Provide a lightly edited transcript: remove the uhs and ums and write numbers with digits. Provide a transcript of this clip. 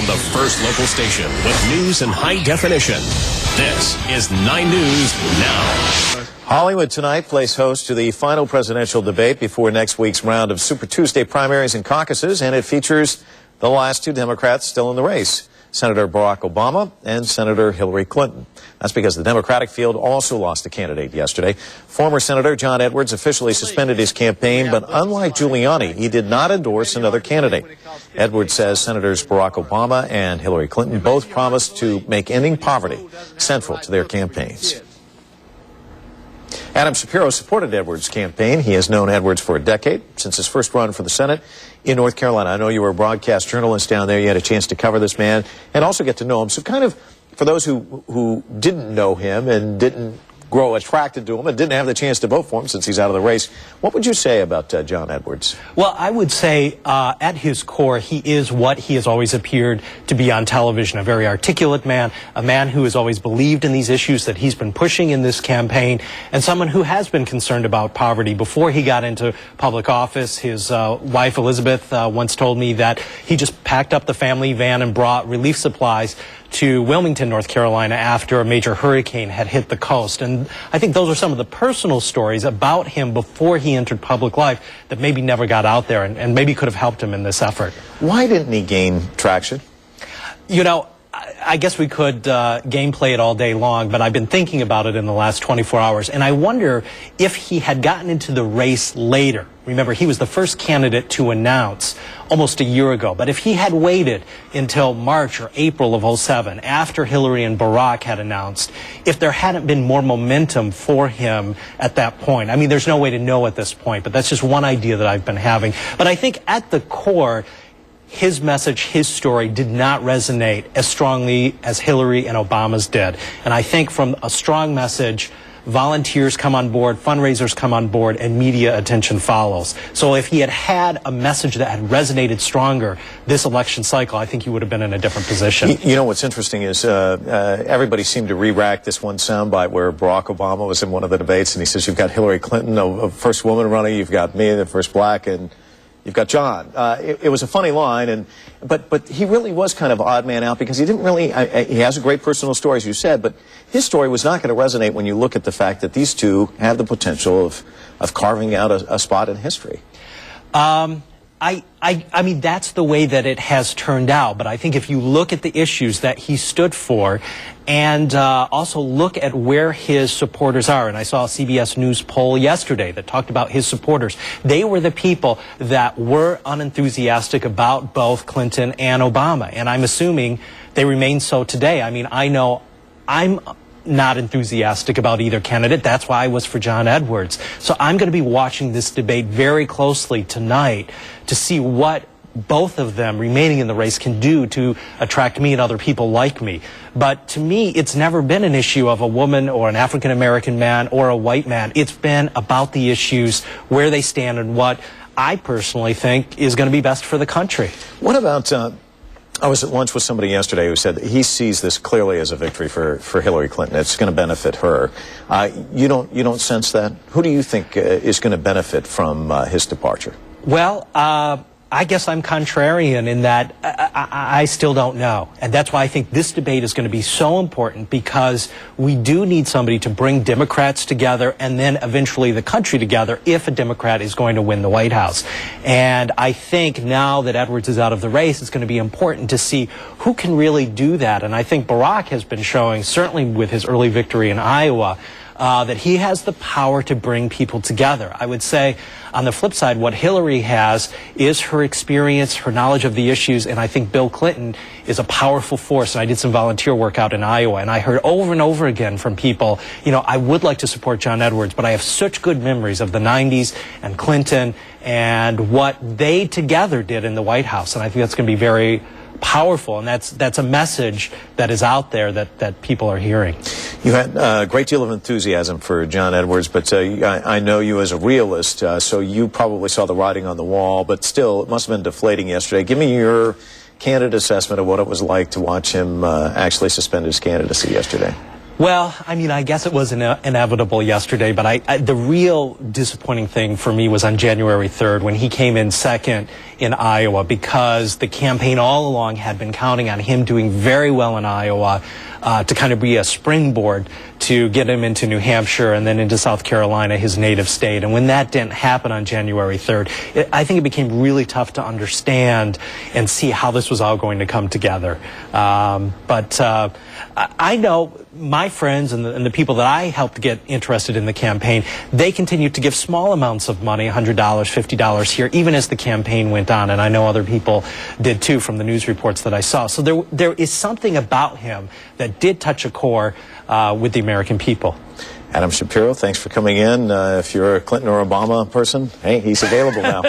from the first local station with news in high definition. This is 9 News Now. Hollywood tonight plays host to the final presidential debate before next week's round of Super Tuesday primaries and caucuses, and it features the last two Democrats still in the race, Senator Barack Obama and Senator Hillary Clinton. That's because the Democratic field also lost a candidate yesterday. Former Senator John Edwards officially suspended his campaign, but unlike Giuliani, he did not endorse another candidate. Edwards says Senators Barack Obama and Hillary Clinton both promised to make ending poverty central to their campaigns. Adam Shapiro supported Edwards' campaign. He has known Edwards for a decade, since his first run for the Senate in North Carolina. I know you were a broadcast journalist down there. You had a chance to cover this man and also get to know him. So kind of, for those who didn't know him and didn't grow attracted to him and didn't have the chance to vote for him since he's out of the race, what would you say about John Edwards? Well, I would say at his core, he is what he has always appeared to be on television, a very articulate man, a man who has always believed in these issues that he's been pushing in this campaign, and someone who has been concerned about poverty. Before he got into public office, his wife Elizabeth once told me that he just packed up the family van and brought relief supplies to Wilmington, North Carolina, after a major hurricane had hit the coast. And I think those are some of the personal stories about him before he entered public life that maybe never got out there and maybe could have helped him in this effort. Why didn't he gain traction? You know, I guess we could gameplay it all day long, but I've been thinking about it in the last 24 hours, and I wonder if he had gotten into the race later. Remember, he was the first candidate to announce almost a year ago, but if he had waited until March or April of '07, after Hillary and Barack had announced, if there hadn't been more momentum for him at that point. I mean, there's no way to know at this point, but that's just one idea that I've been having. But I think at the core, his message, his story did not resonate as strongly as Hillary and Obama's did. And I think from a strong message, volunteers come on board, fundraisers come on board, and media attention follows. So if he had had a message that had resonated stronger this election cycle, I think he would have been in a different position. You know what's interesting is everybody seemed to re-rack this one soundbite where Barack Obama was in one of the debates, and he says, you've got Hillary Clinton, a first woman running, you've got me, the first black, and you've got John. It was a funny line, but he really was kind of odd man out because he didn't really, he has a great personal story, as you said, but his story was not going to resonate when you look at the fact that these two have the potential of carving out a spot in history. I mean, that's the way that it has turned out. But I think if you look at the issues that he stood for and also look at where his supporters are, and I saw a CBS News poll yesterday that talked about his supporters. They were the people that were unenthusiastic about both Clinton and Obama. And I'm assuming they remain so today. I mean, I know I'm not enthusiastic about either candidate. That's why I was for John Edwards. So I'm going to be watching this debate very closely tonight to see what both of them remaining in the race can do to attract me and other people like me. But to me, it's never been an issue of a woman or an African-American man or a white man. It's been about the issues, where they stand, and what I personally think is going to be best for the country. What about I was at lunch with somebody yesterday who said that he sees this clearly as a victory for Hillary Clinton. It's going to benefit her. You don't sense that? Who do you think is going to benefit from his departure? Well, I guess I'm contrarian in that I still don't know. And that's why I think this debate is going to be so important, because we do need somebody to bring Democrats together and then eventually the country together if a Democrat is going to win the White House. And I think now that Edwards is out of the race, it's going to be important to see who can really do that. And I think Barack has been showing, certainly with his early victory in Iowa, that he has the power to bring people together. I would say, on the flip side, what Hillary has is her experience, her knowledge of the issues, and I think Bill Clinton is a powerful force. And I did some volunteer work out in Iowa, and I heard over and over again from people, you know, I would like to support John Edwards, but I have such good memories of the 90s and Clinton and what they together did in the White House. And I think that's going to be very powerful, and that's a message that is out there that people are hearing. You had a great deal of enthusiasm for John Edwards, but I know you as a realist, so you probably saw the writing on the wall, but still, it must have been deflating yesterday. Give me your candid assessment of what it was like to watch him actually suspend his candidacy yesterday. Well, I mean, I guess it was inevitable yesterday, but the real disappointing thing for me was on January 3rd when he came in second in Iowa because the campaign all along had been counting on him doing very well in Iowa to kind of be a springboard to get him into New Hampshire and then into South Carolina, his native state. And when that didn't happen on January 3rd, I think it became really tough to understand and see how this was all going to come together. But I know my friends and the people that I helped get interested in the campaign, they continued to give small amounts of money, $100, $50 here, even as the campaign went on. And I know other people did too from the news reports that I saw. So there is something about him that did touch a core with the American people. Adam Shapiro, thanks for coming in. If you're a Clinton or Obama person, hey, he's available now.